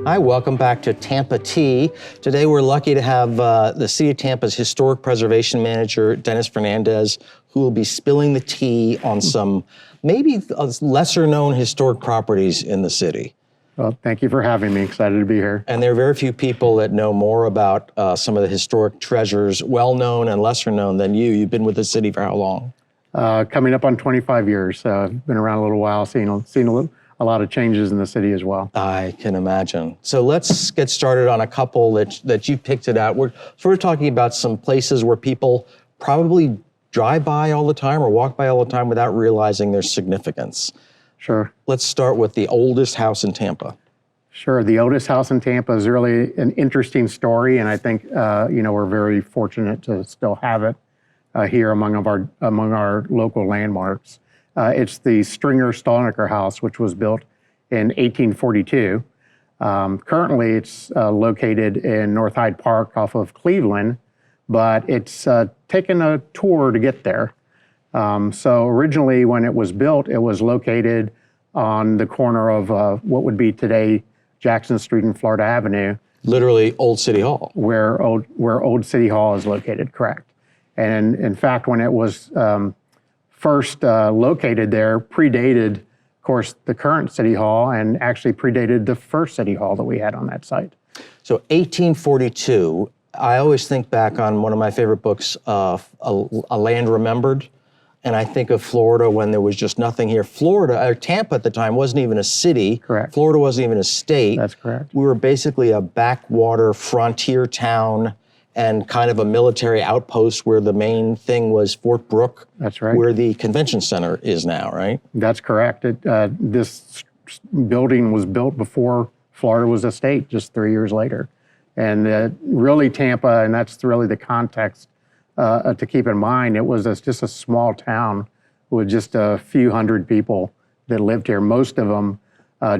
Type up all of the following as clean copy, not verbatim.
Hi, welcome back to Tampa Tea. Today we're lucky to have the City of Tampa's Historic Preservation Manager, Dennis Fernandez, who will be spilling the tea on some maybe lesser known historic properties in the city. Well, thank you for having me. Excited to be here. And there are very few people that know more about some of the historic treasures, well-known and lesser known than you. You've been with the city for how long? Coming up on 25 years. I've been around a little while, seen a lot of changes in the city as well. I can imagine. So let's get started on a couple that you picked it out. We're sort of talking about some places where people probably drive by all the time or walk by all the time without realizing their significance. Sure. Let's start with the oldest house in Tampa. Sure. The oldest house in Tampa is really an interesting story, and I think we're very fortunate to still have it here among our local landmarks. It's the Stringer Stolniker House, which was built in 1842. Currently, it's located in North Hyde Park off of Cleveland, but it's taken a tour to get there. So originally, when it was built, it was located on the corner of what would be today Jackson Street and Florida Avenue. Literally Old City Hall. Where Old City Hall is located, correct. And in fact, when it was first located there, predated, of course, the current City Hall and actually predated the first City Hall that we had on that site. So 1842, I always think back on one of my favorite books, A Land Remembered, and I think of Florida when there was just nothing here. Tampa at the time wasn't even a city. Correct. Florida wasn't even a state. That's correct. We were basically a backwater frontier town and kind of a military outpost where the main thing was Fort Brooke. That's right. Where the convention center is now, right? That's correct. This building was built before Florida was a state, just 3 years later. And really Tampa, and that's really the context to keep in mind, it was just a small town with just a few hundred people that lived here, most of them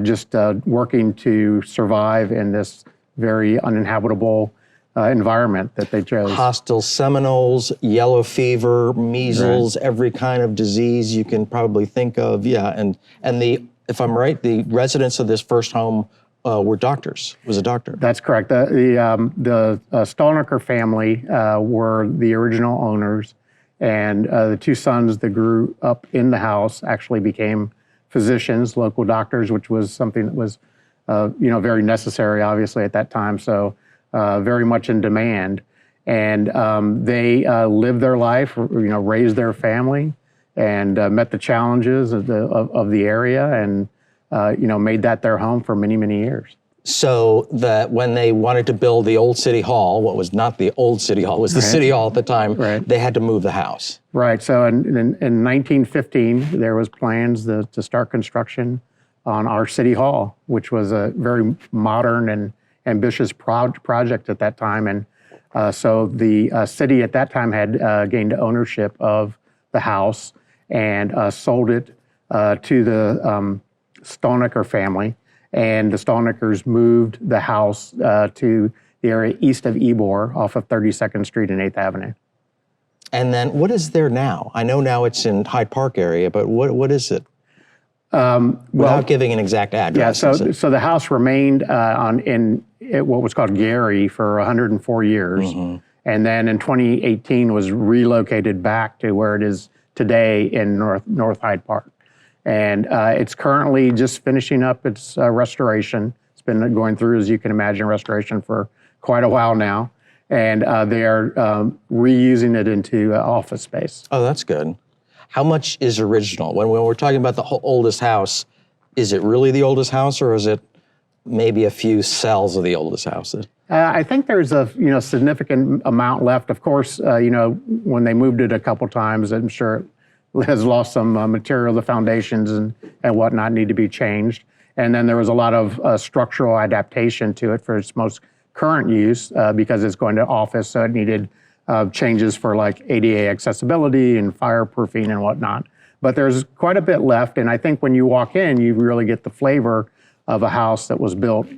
just working to survive in this very uninhabitable environment that they chose. Hostile Seminoles, yellow fever, measles, right. Every kind of disease you can probably think of. Yeah, and if I'm right, the residents of this first home were doctors. Was a doctor. That's correct. The Stolniker family were the original owners, and the two sons that grew up in the house actually became physicians, local doctors, which was something that was very necessary, obviously, at that time. So. Very much in demand, and they lived their life, raised their family, and met the challenges of the area, and made that their home for many, many years. So that when they wanted to build the old City Hall, what was not the old City Hall, was the right. City Hall at the time, right. They had to move the house. Right. So in 1915, there was plans to start construction on our City Hall, which was a very modern and ambitious project at that time. And so the city at that time had gained ownership of the house and sold it to the Stolniker family. And the Stolnikers moved the house to the area east of Ybor off of 32nd Street and 8th Avenue. And then what is there now? I know now it's in Hyde Park area, but what is it? Without giving an exact address. Yeah, so the house remained in what was called Gary for 104 years, mm-hmm. and then in 2018 was relocated back to where it is today in North Hyde Park. And it's currently just finishing up its restoration. It's been going through, as you can imagine, restoration for quite a while now, and they are reusing it into office space. Oh, that's good. How much is original? When we're talking about the oldest house, is it really the oldest house, or is it maybe a few cells of the oldest house? I think there's a significant amount left. Of course, when they moved it a couple times, I'm sure it has lost some material. The foundations and whatnot need to be changed. And then there was a lot of structural adaptation to it for its most current use because it's going to office, so it needed changes for like ADA accessibility and fireproofing and whatnot. But there's quite a bit left, and I think when you walk in, you really get the flavor of a house that was built,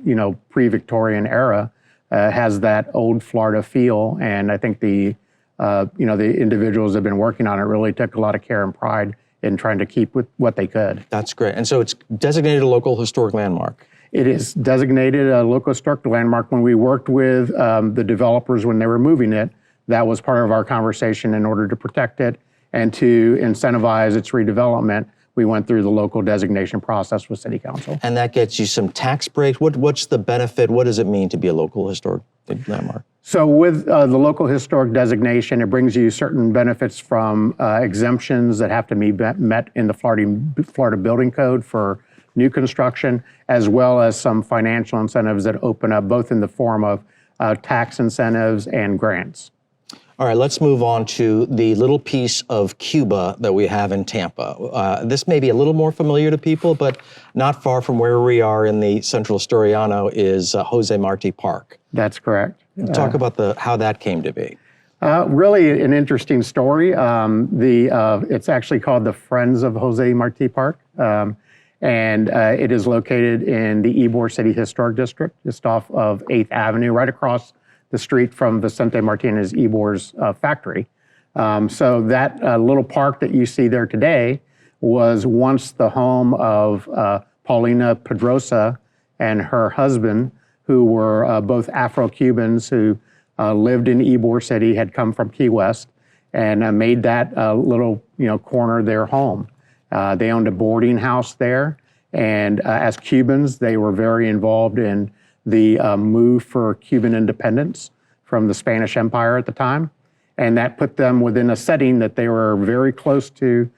pre-Victorian era, has that old Florida feel, and I think the individuals that have been working on it really took a lot of care and pride in trying to keep with what they could. That's great. And so it's designated a local historic landmark. It is designated a local historic landmark. When we worked with the developers when they were moving it, that was part of our conversation. In order to protect it and to incentivize its redevelopment, we went through the local designation process with City Council. And that gets you some tax breaks. What's the benefit? What does it mean to be a local historic landmark? So with the local historic designation, it brings you certain benefits from exemptions that have to be met in the Florida Building Code for new construction, as well as some financial incentives that open up both in the form of tax incentives and grants. All right, let's move on to the little piece of Cuba that we have in Tampa. This may be a little more familiar to people, but not far from where we are in the Central Historiano is Jose Marti Park. That's correct. Talk about how that came to be. Really an interesting story. It's actually called the Friends of Jose Marti Park. And it is located in the Ybor City Historic District, just off of 8th Avenue, right across the street from Vicente Martinez Ybor's factory. So that little park that you see there today was once the home of Paulina Pedrosa and her husband, who were both Afro-Cubans who lived in Ybor City, had come from Key West, and made that little corner their home. They owned a boarding house there, and as Cubans, they were very involved in the move for Cuban independence from the Spanish Empire at the time, and that put them within a setting that they were very close to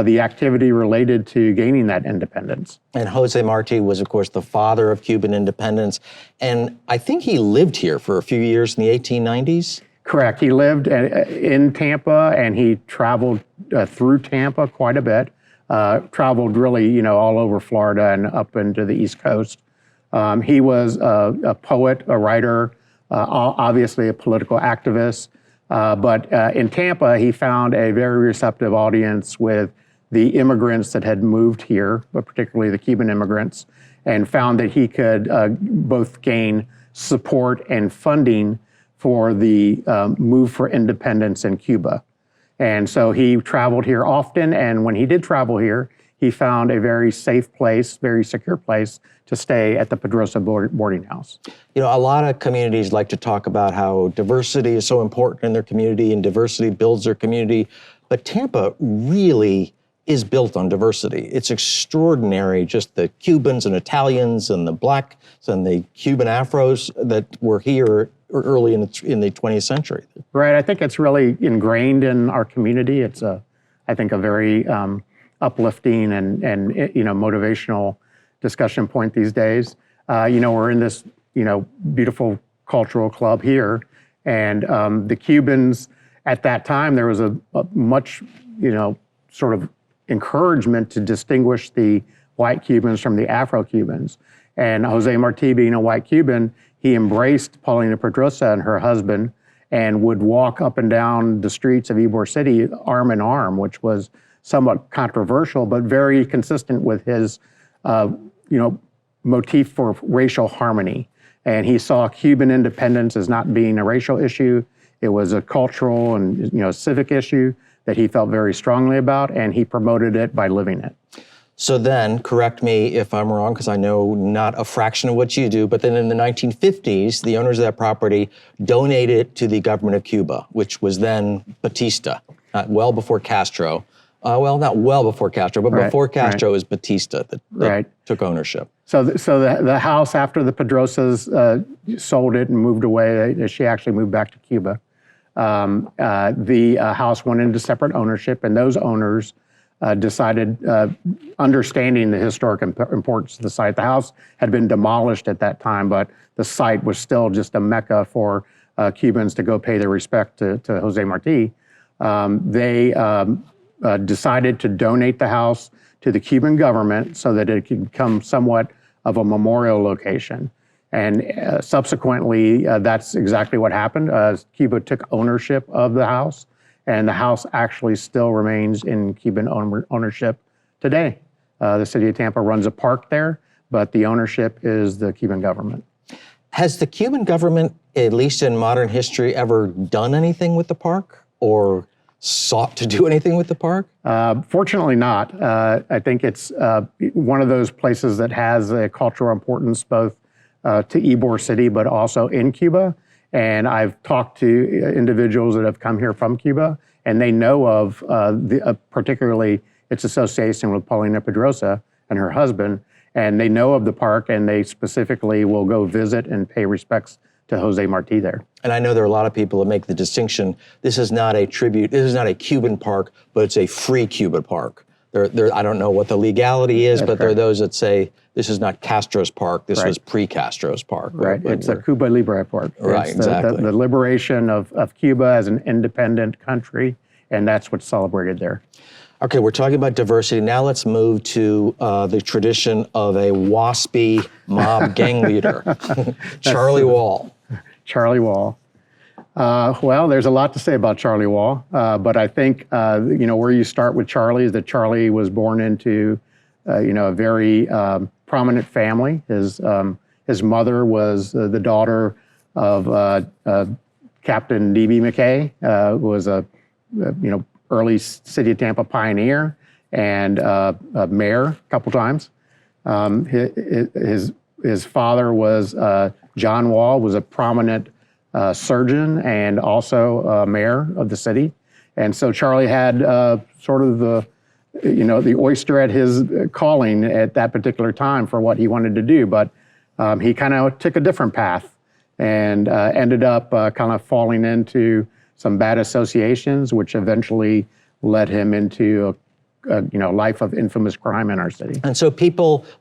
the activity related to gaining that independence. And Jose Marti was, of course, the father of Cuban independence, and I think he lived here for a few years in the 1890s? Correct. He lived in Tampa, and he traveled through Tampa quite a bit. Traveled really, all over Florida and up into the East Coast. He was a poet, a writer, obviously a political activist. But in Tampa, he found a very receptive audience with the immigrants that had moved here, but particularly the Cuban immigrants, and found that he could both gain support and funding for the move for independence in Cuba. And so he traveled here often, and when he did travel here, he found a very safe place, very secure place to stay at the Pedrosa boarding house. A lot of communities like to talk about how diversity is so important in their community and diversity builds their community, but Tampa really is built on diversity. It's extraordinary, just the Cubans and Italians and the blacks and the Cuban Afros that were here early in the 20th century. Right, I think it's really ingrained in our community. It's I think a very uplifting and motivational discussion point these days. We're in this beautiful cultural club here, and the Cubans at that time, there was a much sort of encouragement to distinguish the white Cubans from the Afro-Cubans. And Jose Marti, being a white Cuban, he embraced Paulina Pedrosa and her husband and would walk up and down the streets of Ybor City arm in arm, which was somewhat controversial, but very consistent with his, motif for racial harmony. And he saw Cuban independence as not being a racial issue. It was a cultural and, civic issue that he felt very strongly about, and he promoted it by living it. So then, correct me if I'm wrong, because I know not a fraction of what you do, but then in the 1950s, the owners of that property donated it to the government of Cuba, which was then Batista, well before Castro. Not well before Castro, but before Castro, it was Batista that took ownership. So the house, after the Pedrosas sold it and moved away, she actually moved back to Cuba. The house went into separate ownership, and those owners decided, understanding the historic importance of the site. The house had been demolished at that time, but the site was still just a mecca for Cubans to go pay their respect to Jose Marti. They decided to donate the house to the Cuban government so that it could become somewhat of a memorial location. And subsequently, that's exactly what happened. Cuba took ownership of the house, and the house actually still remains in Cuban ownership today. The City of Tampa runs a park there, but the ownership is the Cuban government. Has the Cuban government, at least in modern history, ever done anything with the park? Or sought to do anything with the park? Fortunately not. I think it's one of those places that has a cultural importance both to Ybor City, but also in Cuba. And I've talked to individuals that have come here from Cuba, and they know of particularly its association with Paulina Pedrosa and her husband, and they know of the park, and they specifically will go visit and pay respects to Jose Marti there. And I know there are a lot of people that make the distinction. This is not a tribute. This is not a Cuban park, but it's a free Cuban park. I don't know what the legality is, but there are those that say this is not Castro's park. This was pre-Castro's park. Right. It's a Cuba Libre park. Right. It's exactly. The liberation of Cuba as an independent country, and that's what's celebrated there. Okay, we're talking about diversity. Now let's move to the tradition of a waspy mob gang leader, Charlie Wall. Charlie Wall. Well, there's a lot to say about Charlie Wall, but I think where you start with Charlie is that Charlie was born into a very prominent family. His mother was the daughter of Captain D.B. McKay, who was a early City of Tampa pioneer and a mayor a couple times. His father was John Wall, was a prominent surgeon and also mayor of the city. And so Charlie had sort of the oyster at his calling at that particular time for what he wanted to do. But he kind of took a different path and ended up kind of falling into some bad associations, which eventually led him into a life of infamous crime in our city. And so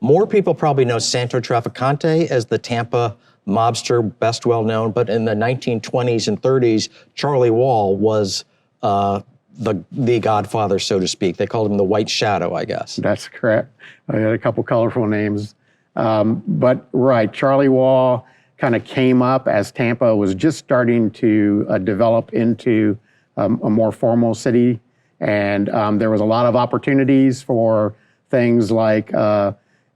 more people probably know Santo Trafficante as the Tampa mobster, best well known, but in the 1920s and 30s, Charlie Wall was the godfather, so to speak. They called him the White Shadow, I guess. That's correct. I had a couple colorful names. But right, Charlie Wall kind of came up as Tampa was just starting to develop into a more formal city. And there was a lot of opportunities for things like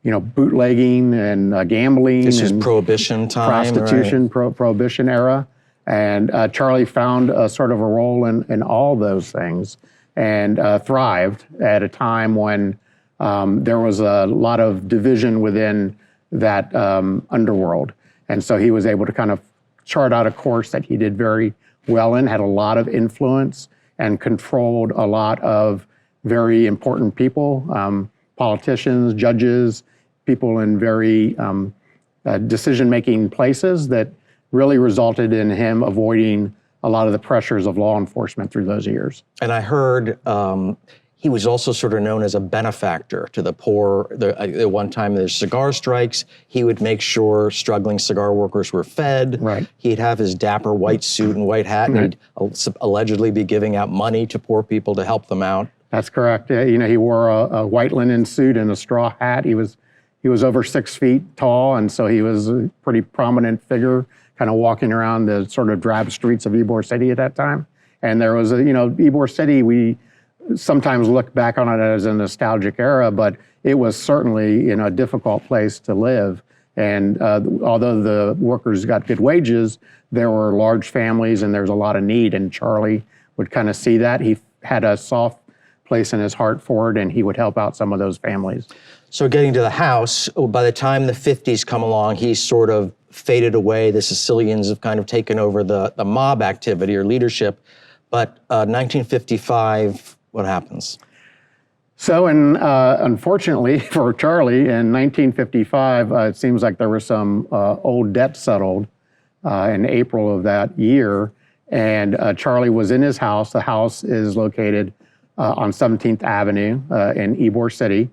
bootlegging and gambling. This is Prohibition time, prostitution, right? Prohibition era. And Charlie found sort of a role in all those things and thrived at a time when there was a lot of division within that underworld. And so he was able to kind of chart out a course that he did very well in, had a lot of influence, and controlled a lot of very important people, politicians, judges, people in very decision-making places that really resulted in him avoiding a lot of the pressures of law enforcement through those years. And I heard he was also sort of known as a benefactor to the poor. At one time, there's cigar strikes. He would make sure struggling cigar workers were fed. Right. He'd have his dapper white suit and white hat, and he'd allegedly be giving out money to poor people to help them out. That's correct. He wore a white linen suit and a straw hat. He was over 6 feet tall, and so he was a pretty prominent figure, kind of walking around the sort of drab streets of Ybor City at that time. And there was Ybor City, we sometimes look back on it as a nostalgic era, but it was certainly a difficult place to live. And although the workers got good wages, there were large families and there was a lot of need. And Charlie would kind of see that. He had a soft place in his heart for it, and he would help out some of those families. So getting to the house, by the time the 50s come along, he's sort of faded away. The Sicilians have kind of taken over the mob activity or leadership. But 1955, what happens? So, unfortunately for Charlie, in 1955, it seems like there was some old debt settled in April of that year, and Charlie was in his house. The house is located on 17th Avenue in Ybor City,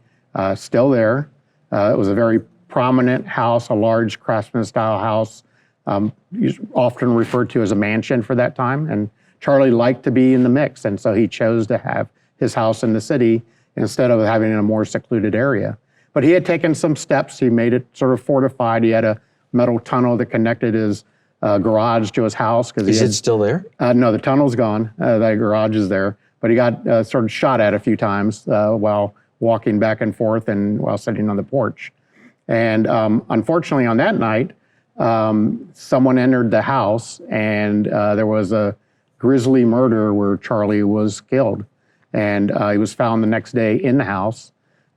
still there. It was a very prominent house, a large craftsman-style house, often referred to as a mansion for that time, and Charlie liked to be in the mix, and so he chose to have his house in the city instead of having it in a more secluded area. But he had taken some steps. He made it sort of fortified. He had a metal tunnel that connected his garage to his house. Is it still there? No, the tunnel's gone. The garage is there. But he got sort of shot at a few times while walking back and forth and while sitting on the porch. And unfortunately on that night, someone entered the house, and there was a grisly murder where Charlie was killed. And he was found the next day in the house.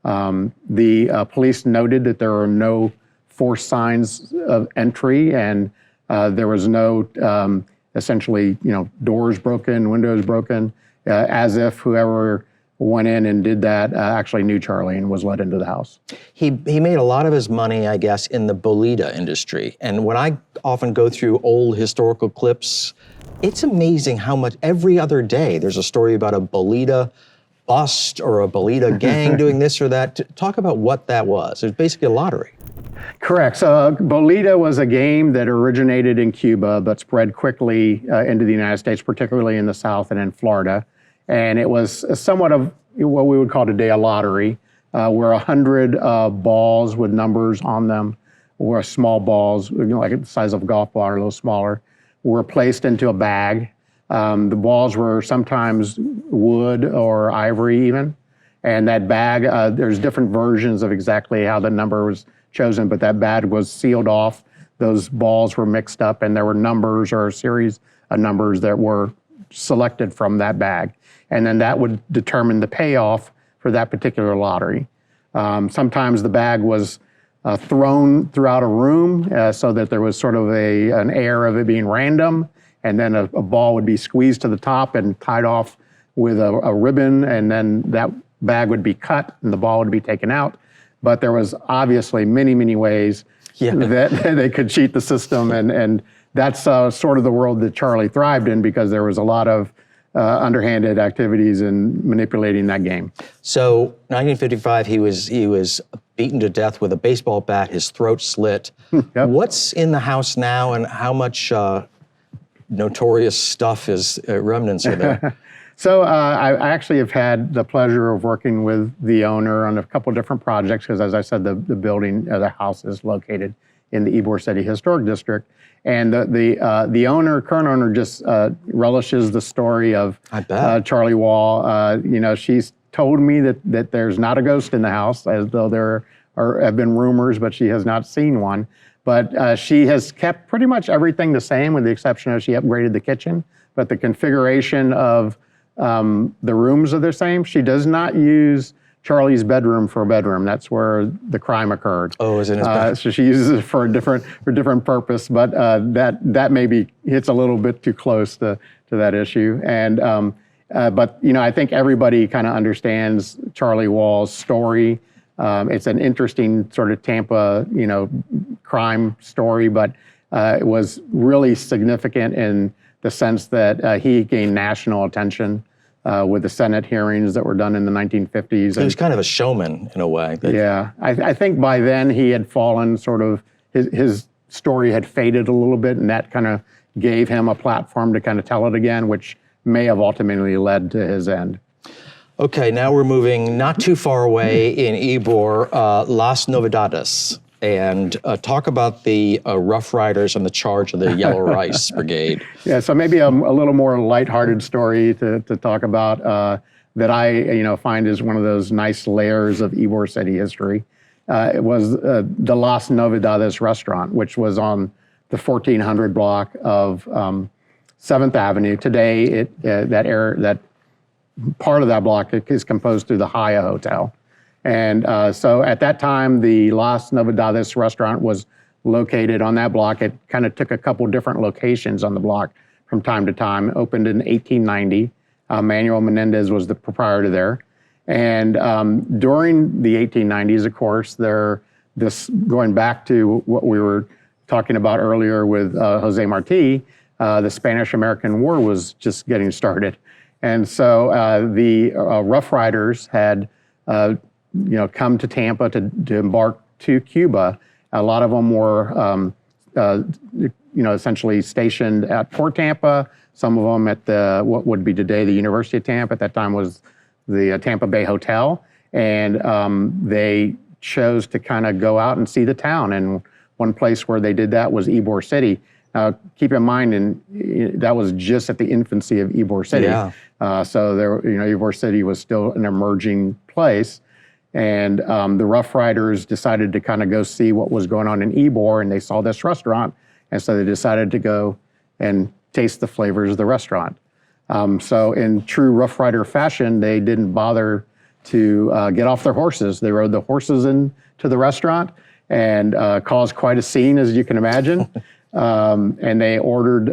The police noted that there were no forced signs of entry, and there was no, essentially, doors broken, windows broken, as if whoever went in and did that actually knew Charlie and was let into the house. He made a lot of his money, I guess, in the bolita industry. And when I often go through old historical clips, it's amazing how much every other day there's a story about a bolita bust or a bolita gang doing this or that. Talk about what that was. It was basically a lottery. Correct. So bolita was a game that originated in Cuba but spread quickly into the United States, particularly in the South and in Florida. And it was somewhat of what we would call today a lottery, where 100 balls with numbers on them, or small balls, like the size of a golf ball or a little smaller, were placed into a bag. The balls were sometimes wood or ivory even. And that bag, there's different versions of exactly how the number was chosen, but that bag was sealed off. Those balls were mixed up, and there were numbers or a series of numbers that were selected from that bag. And then that would determine the payoff for that particular lottery. Sometimes the bag was thrown throughout a room so that there was sort of an air of it being random, and then a ball would be squeezed to the top and tied off with a ribbon, and then that bag would be cut and the ball would be taken out. But there was obviously many, many ways that they could cheat the system, and that's sort of the world that Charlie thrived in, because there was a lot of underhanded activities in manipulating that game. So 1955, he was beaten to death with a baseball bat, his throat slit. Yep. What's in the house now, and how much notorious stuff is remnants are there? So I actually have had the pleasure of working with the owner on a couple different projects, because as I said, the building, the house is located in the Ybor City Historic District. And the owner, current owner, just relishes the story of Charlie Wall. She's told me that there's not a ghost in the house, as though there have been rumors, but she has not seen one. But she has kept pretty much everything the same, with the exception of she upgraded the kitchen. But the configuration of the rooms are the same. She does not use Charlie's bedroom for a bedroom. That's where the crime occurred. Oh, is it his bedroom? So she uses it for a different purpose, but that maybe hits a little bit too close to that issue. And but I think everybody kind of understands Charlie Wall's story. It's an interesting sort of Tampa, crime story, but it was really significant in the sense that he gained national attention with the Senate hearings that were done in the 1950s. He was kind of a showman in a way. Yeah, I think by then he had fallen sort of, his story had faded a little bit, and that kind of gave him a platform to kind of tell it again, which may have ultimately led to his end. Okay, now we're moving not too far away in Ybor, Las Novedades, and talk about the Rough Riders on the charge of the Yellow Rice Brigade. Yeah, so maybe a little more lighthearted story to talk about that I find is one of those nice layers of Ybor City history. It was the Las Novedades restaurant, which was on the 1400 block of 7th Avenue. Today, that part of that block is composed through the Hyatt Hotel. And so at that time, the Las Novedades restaurant was located on that block. It kind of took a couple different locations on the block from time to time. It opened in 1890. Manuel Fernandez was the proprietor there. And during the 1890s, of course, going back to what we were talking about earlier with Jose Marti, the Spanish-American War was just getting started. And so the Rough Riders had come to Tampa to embark to Cuba. A lot of them were, essentially stationed at Port Tampa. Some of them at what would be today the University of Tampa. At that time was the Tampa Bay Hotel. And they chose to kind of go out and see the town. And one place where they did that was Ybor City. Now, keep in mind, that was just at the infancy of Ybor City. Yeah. So there, Ybor City was still an emerging place. And the Rough Riders decided to kind of go see what was going on in Ybor, and they saw this restaurant. And so they decided to go and taste the flavors of the restaurant. So in true Rough Rider fashion, they didn't bother to get off their horses. They rode the horses into the restaurant and caused quite a scene, as you can imagine. And they ordered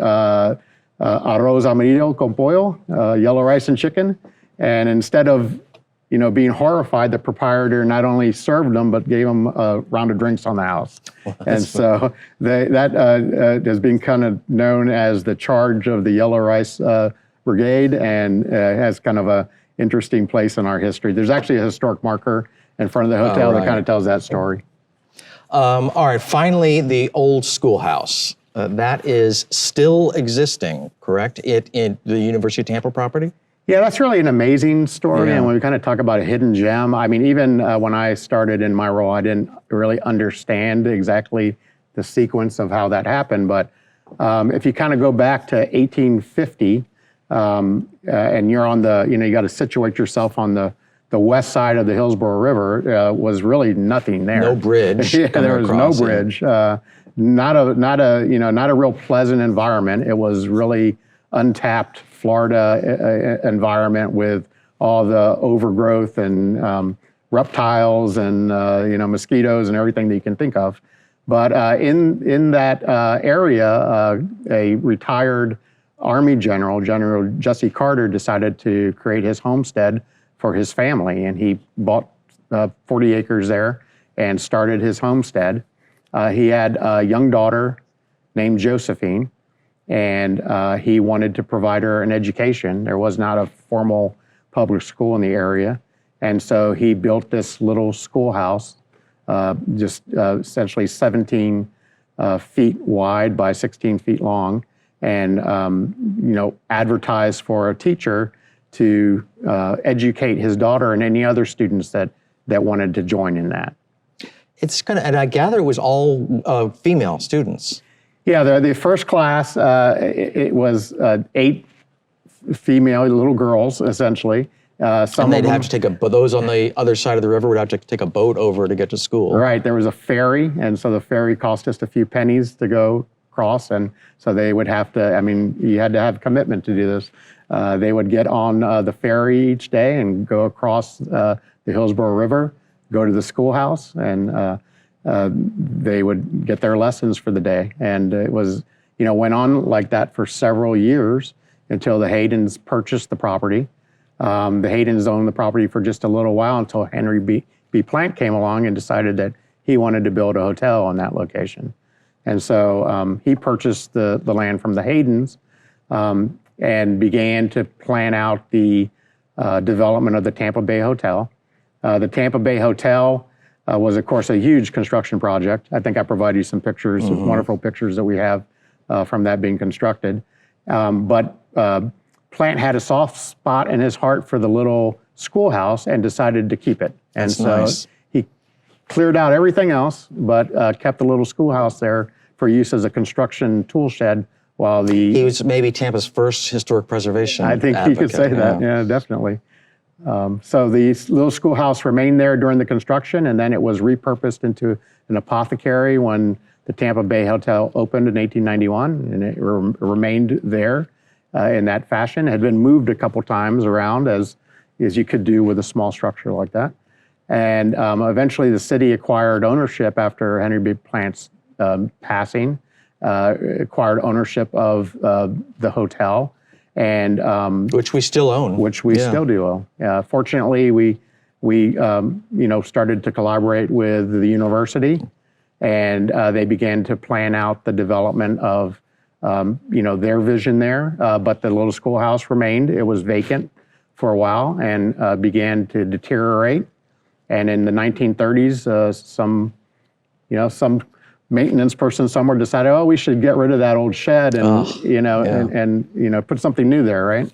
arroz amarillo con pollo, yellow rice and chicken. And instead of being horrified, the proprietor not only served them, but gave them a round of drinks on the house. And so that has been kind of known as the charge of the Yellow Rice Brigade, and has kind of a interesting place in our history. There's actually a historic marker in front of the hotel that kind of tells that story. All right, finally, the old schoolhouse. That is still existing, correct? In the University of Tampa property? Yeah, that's really an amazing story. And when we kind of talk about a hidden gem, I mean, even when I started in my role, I didn't really understand exactly the sequence of how that happened. But if you kind of go back to 1850, and you're on you got to situate yourself on the west side of the Hillsborough River, was really nothing there. No bridge. Yeah, there was no bridge. Not a real pleasant environment. It was really untapped Florida environment with all the overgrowth and reptiles and mosquitoes and everything that you can think of. But in that area, a retired Army General Jesse Carter, decided to create his homestead for his family, and he bought 40 acres there and started his homestead. He had a young daughter named Josephine, and he wanted to provide her an education. There was not a formal public school in the area, and so he built this little schoolhouse, just essentially 17 feet wide by 16 feet long, and advertised for a teacher to educate his daughter and any other students that wanted to join in that. It's and I gather it was all female students. Yeah, the first class, it was 8 female little girls, essentially. And they'd have to take those on the other side of the river would have to take a boat over to get to school. Right, there was a ferry, and so the ferry cost just a few pennies to go across, and so they would have to, you had to have commitment to do this. They would get on the ferry each day and go across the Hillsborough River, go to the schoolhouse, and they would get their lessons for the day. And it was, went on like that for several years until the Haydens purchased the property. The Haydens owned the property for just a little while until Henry B. Plant came along and decided that he wanted to build a hotel on that location. And so he purchased the land from the Haydens and began to plan out the development of the Tampa Bay Hotel. The Tampa Bay Hotel was, of course, a huge construction project. I think I provided you some pictures, wonderful pictures that we have from that being constructed. But Plant had a soft spot in his heart for the little schoolhouse and decided to keep it. And he cleared out everything else, but kept the little schoolhouse there for use as a construction tool shed while he was maybe Tampa's first historic preservation I think advocate. You could say that, yeah, definitely. So the little schoolhouse remained there during the construction, and then it was repurposed into an apothecary when the Tampa Bay Hotel opened in 1891, and it remained there in that fashion. It had been moved a couple times around, as you could do with a small structure like that. And eventually the city acquired ownership after Henry B. Plant's passing, acquired ownership of the hotel. And which we still own. Which we still do own. Fortunately, we started to collaborate with the university, and they began to plan out the development of their vision there. But the little schoolhouse remained. It was vacant for a while and began to deteriorate. And in the 1930s, some maintenance person somewhere decided, we should get rid of that old shed and put something new there, right?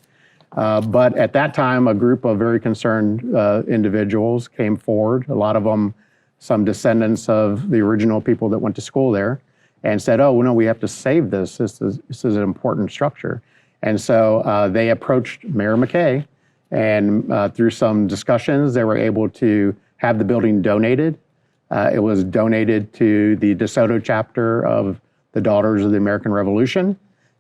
But at that time, a group of very concerned individuals came forward. A lot of them, some descendants of the original people that went to school there, and said, we have to save this. This is an important structure. And so they approached Mayor McKay, and through some discussions, they were able to have the building donated. It was donated to the DeSoto chapter of the Daughters of the American Revolution,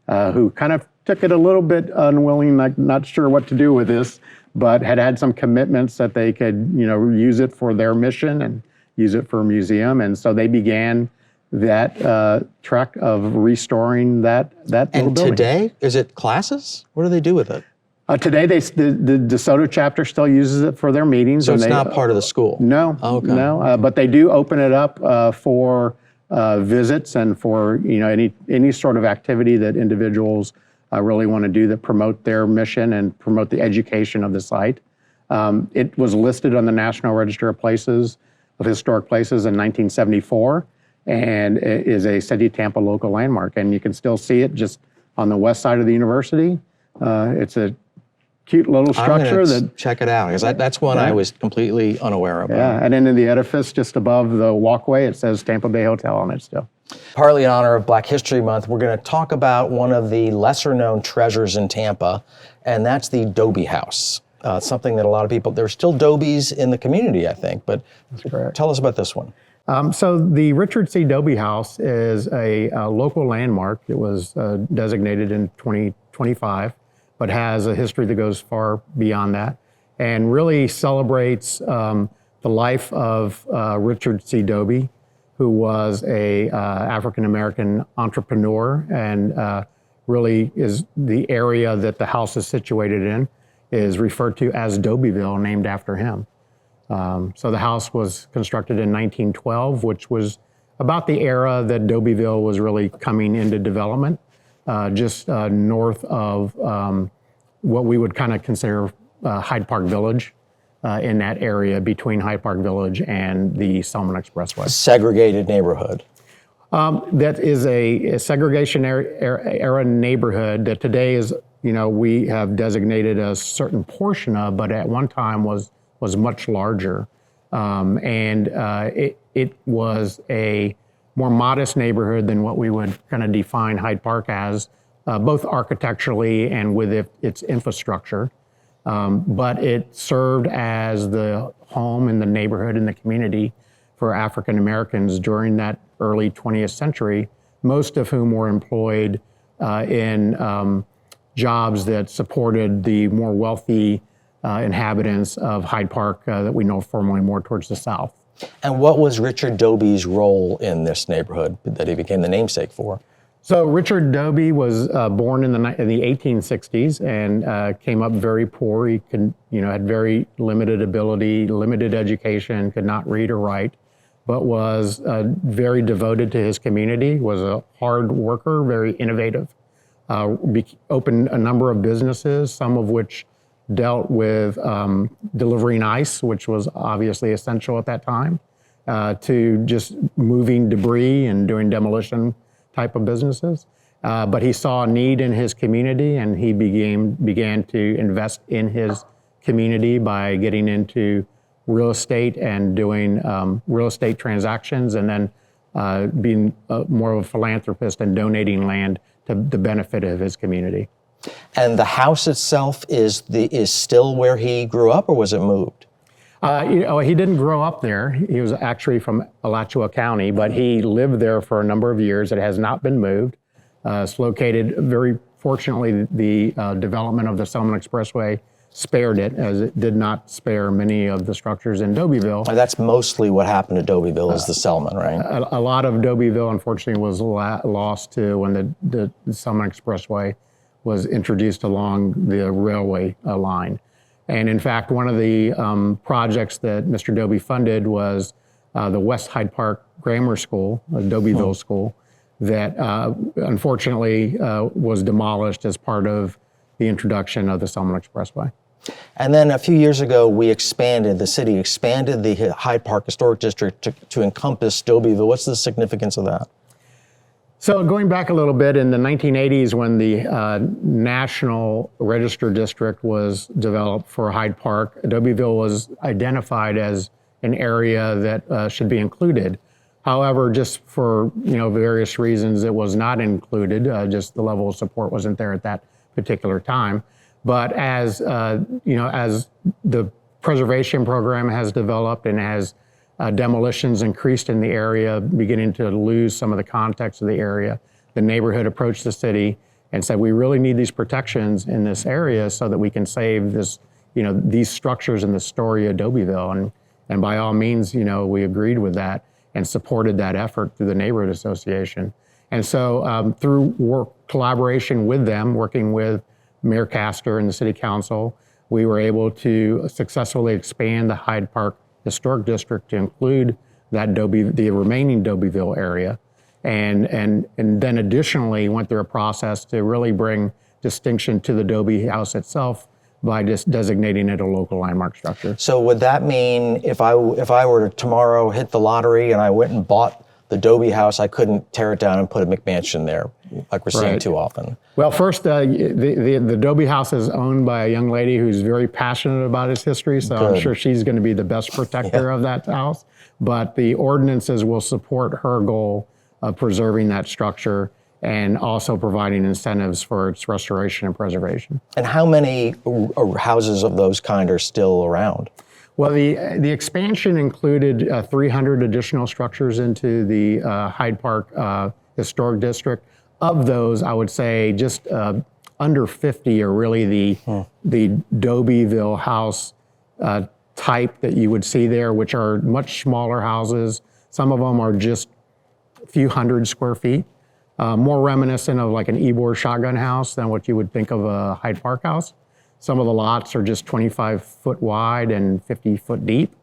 who kind of took it a little bit unwilling, like not sure what to do with this, but had some commitments that they could, use it for their mission and use it for a museum. And so they began that trek of restoring that little building. And today, is it classes? What do they do with it? Today, the DeSoto chapter still uses it for their meetings. So it's not part of the school? No, no. But they do open it up for visits and for any sort of activity that individuals really want to do that promote their mission and promote the education of the site. It was listed on the National Register of Historic Places in 1974, and it is a City of Tampa local landmark. And you can still see it just on the west side of the university. It's a cute little structure. I'm gonna check it out, because that's one I was completely unaware of. Yeah, and then in the edifice just above the walkway, it says Tampa Bay Hotel on it still. Partly in honor of Black History Month, we're going to talk about one of the lesser-known treasures in Tampa, and that's the Doby House. Something that a lot of people, there's still Dobys in the community, I think, but tell us about this one. So the Richard C. Doby House is a local landmark. It was designated in 2025, but has a history that goes far beyond that, and really celebrates the life of Richard C. Doby, who was a African-American entrepreneur, and really is the area that the house is situated in is referred to as Dobyville, named after him. So the house was constructed in 1912, which was about the era that Dobyville was really coming into development, just north of what we would kind of consider Hyde Park Village, in that area between Hyde Park Village and the Selman Expressway. Segregated neighborhood. That is a segregation era neighborhood that today is, we have designated a certain portion of, but at one time was much larger. It was a more modest neighborhood than what we would kind of define Hyde Park as, both architecturally and with its infrastructure. But it served as the home and the neighborhood and the community for African Americans during that early 20th century, most of whom were employed in jobs that supported the more wealthy inhabitants of Hyde Park that we know formerly more towards the south. And what was Richard Doby's role in this neighborhood that he became the namesake for? So Richard Doby was born in the 1860s and came up very poor. He had very limited ability, limited education, could not read or write, but was very devoted to his community, was a hard worker, very innovative, opened a number of businesses, some of which dealt with delivering ice, which was obviously essential at that time, to just moving debris and doing demolition type of businesses. But he saw a need in his community, and he began to invest in his community by getting into real estate and doing real estate transactions, and then being more of a philanthropist and donating land to the benefit of his community. And the house itself is still where he grew up, or was it moved? He didn't grow up there. He was actually from Alachua County, but he lived there for a number of years. It has not been moved. It's located, very fortunately, the development of the Selman Expressway spared it, as it did not spare many of the structures in Dobyville. That's mostly what happened to Dobyville is the Selman, right? A lot of Dobyville, unfortunately, was lost to when the Selman Expressway was introduced along the railway line. And in fact, one of the projects that Mr. Doby funded was the West Hyde Park Grammar School, a Dobyville school, that unfortunately was demolished as part of the introduction of the Selman Expressway. And then a few years ago, the city expanded the Hyde Park Historic District to encompass Dobyville. What's the significance of that? So going back a little bit, in the 1980s, when the National Register District was developed for Hyde Park, Dobyville was identified as an area that should be included. However, just for various reasons, it was not included. Just the level of support wasn't there at that particular time. But as as the preservation program has developed and as demolitions increased in the area, beginning to lose some of the context of the area, the neighborhood approached the city and said, we really need these protections in this area so that we can save this, these structures in the story of Dobyville. And by all means, we agreed with that and supported that effort through the neighborhood association. And so through collaboration with them, working with Mayor Castor and the city council, we were able to successfully expand the Hyde Park Historic District to include the remaining Dobyville area. And then additionally went through a process to really bring distinction to the Doby house itself by just designating it a local landmark structure. So would that mean if I were to tomorrow hit the lottery and I went and bought the Doby house, I couldn't tear it down and put a McMansion there like we're seeing too often? Well, first, the Doby house is owned by a young lady who's very passionate about its history, so I'm sure she's going to be the best protector of that house. But the ordinances will support her goal of preserving that structure and also providing incentives for its restoration and preservation. And how many houses of those kind are still around? Well, the expansion included 300 additional structures into the Hyde Park Historic District. Of those, I would say just under 50 are really the Dobyville house type that you would see there, which are much smaller houses. Some of them are just a few hundred square feet, more reminiscent of like an Ybor shotgun house than what you would think of a Hyde Park house. Some of the lots are just 25 foot wide and 50 foot deep.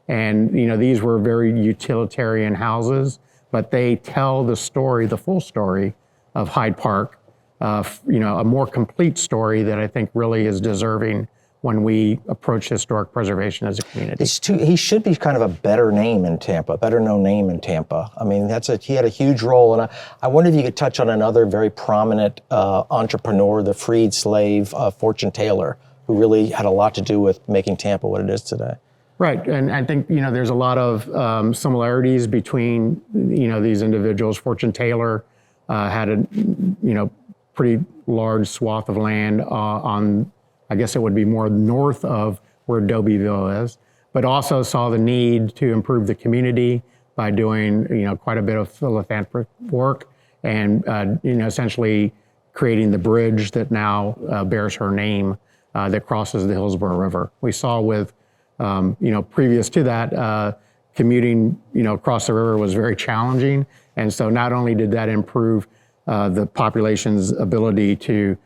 And, these were very utilitarian houses, but they tell the story, the full story of Hyde Park, a more complete story that I think really is deserving when we approach historic preservation as a community. He should be kind of a better name in Tampa, better known name in Tampa. I mean, he had a huge role. And I wonder if you could touch on another very prominent entrepreneur, the freed slave, Fortune Taylor, who really had a lot to do with making Tampa what it is today. Right, and I think, there's a lot of similarities between, these individuals. Fortune Taylor had a, pretty large swath of land on, I guess it would be more north of where Dobyville is, but also saw the need to improve the community by doing, quite a bit of philanthropic work and, essentially creating the bridge that now bears her name that crosses the Hillsborough River. We saw with, previous to that, commuting, across the river was very challenging. And so not only did that improve the population's ability to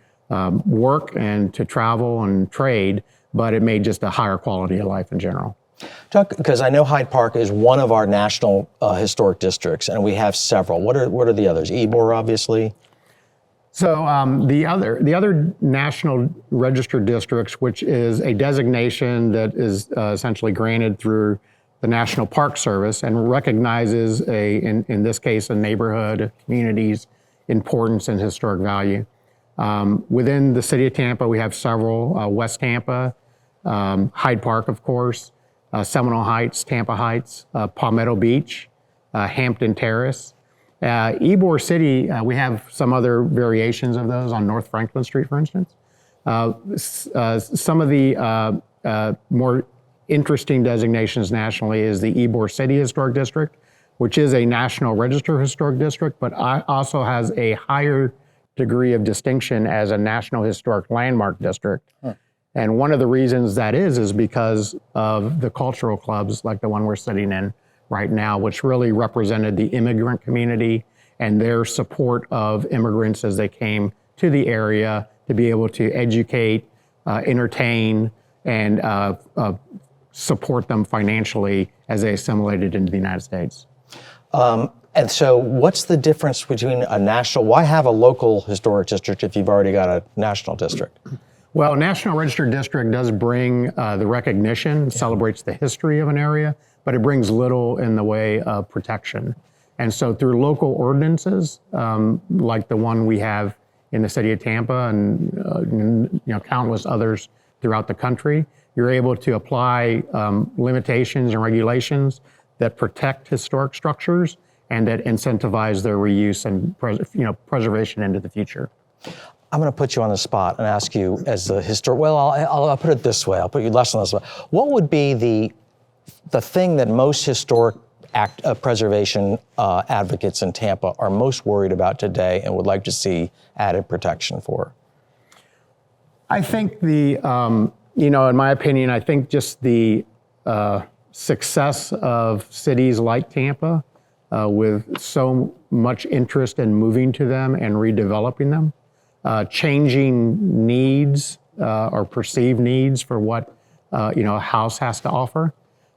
work and to travel and trade, but it made just a higher quality of life in general. Because I know Hyde Park is one of our national historic districts, and we have several. What are the others? Ybor, obviously. So the other national registered districts, which is a designation that is essentially granted through the National Park Service and recognizes in this case, a neighborhood, a community's importance and historic value. Within the City of Tampa, we have several, West Tampa, Hyde Park, of course, Seminole Heights, Tampa Heights, Palmetto Beach, Hampton Terrace. Ybor City, we have some other variations of those on North Franklin Street, for instance. Some of the more interesting designations nationally is the Ybor City Historic District, which is a National Register Historic District, but also has a higher degree of distinction as a National Historic Landmark District. And one of the reasons that is because of the cultural clubs like the one we're sitting in right now, which really represented the immigrant community and their support of immigrants as they came to the area to be able to educate, entertain, and support them financially as they assimilated into the United States. And so what's the difference between why have a local historic district if you've already got a national district? Well, a National Registered District does bring the recognition, celebrates the history of an area, but it brings little in the way of protection. And so through local ordinances, like the one we have in the City of Tampa and countless others throughout the country, you're able to apply limitations and regulations that protect historic structures and that incentivize their reuse and preservation into the future. I'm going to put you on the spot and ask you as the historian. Well, I'll put it this way. I'll put you less on the spot. What would be the thing that most historic preservation advocates in Tampa are most worried about today and would like to see added protection for? I think in my opinion, I think just the success of cities like Tampa with so much interest in moving to them and redeveloping them, changing needs or perceived needs for what a house has to offer,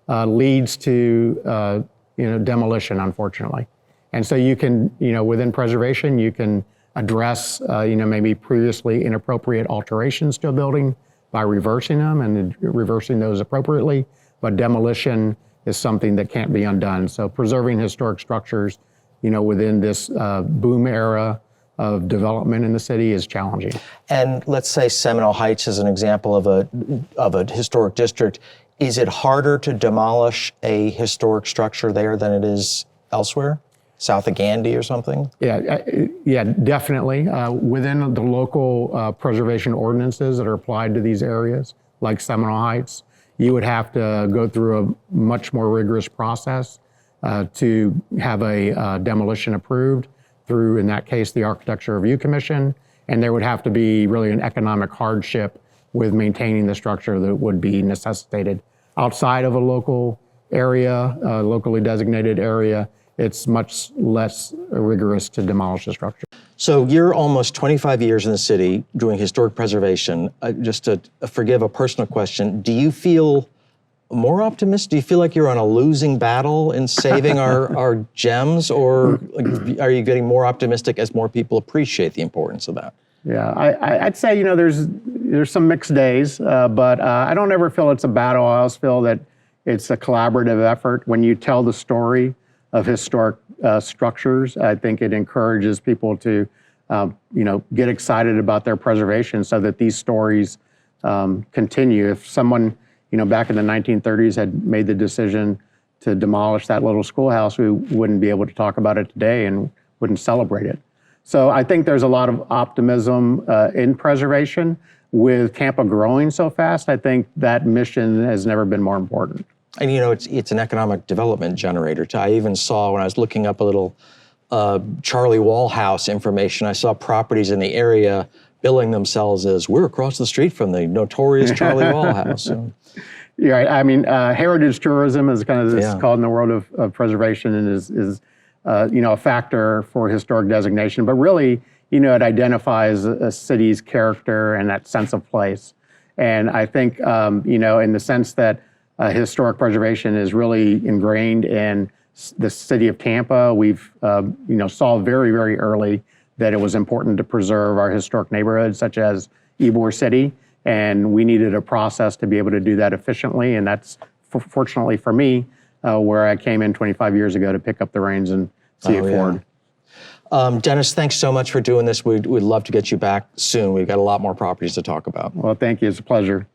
leads to demolition, unfortunately. And so you can, within preservation, you can address, maybe previously inappropriate alterations to a building by reversing them and reversing those appropriately. But demolition is something that can't be undone. So preserving historic structures, within this boom era of development in the city is challenging. And let's say Seminole Heights is an example of a historic district. Is it harder to demolish a historic structure there than it is elsewhere? South of Gandy or something? Yeah, definitely. Within the local preservation ordinances that are applied to these areas, like Seminole Heights, you would have to go through a much more rigorous process to have a demolition approved through, in that case, the Architecture Review Commission, and there would have to be really an economic hardship with maintaining the structure that would be necessitated. Outside of a local area, locally designated area, it's much less rigorous to demolish a structure. So you're almost 25 years in the city doing historic preservation. Just to forgive a personal question, do you feel more optimistic? Do you feel like you're on a losing battle in saving our gems, or are you getting more optimistic as more people appreciate the importance of that? Yeah, I'd say, there's some mixed days, but I don't ever feel it's a battle. I always feel that it's a collaborative effort. When you tell the story of historic structures, I think it encourages people to, get excited about their preservation so that these stories continue. If someone, back in the 1930s had made the decision to demolish that little schoolhouse, we wouldn't be able to talk about it today and wouldn't celebrate it. So I think there's a lot of optimism in preservation. With Tampa growing so fast, I think that mission has never been more important. And it's an economic development generator. I even saw, when I was looking up a little Charlie Wall house information, I saw properties in the area billing themselves as, we're across the street from the notorious Charlie Wall house. So. Yeah, I mean, heritage tourism is kind of this called in the world of preservation, and is a factor for historic designation. But really, it identifies a city's character and that sense of place. And I think, in the sense that historic preservation is really ingrained in the city of Tampa, we've, saw very, very early that it was important to preserve our historic neighborhoods, such as Ybor City. And we needed a process to be able to do that efficiently. And that's, fortunately for me, where I came in 25 years ago to pick up the reins and see it forward. Dennis, thanks so much for doing this. We'd love to get you back soon. We've got a lot more properties to talk about. Well, thank you. It's a pleasure.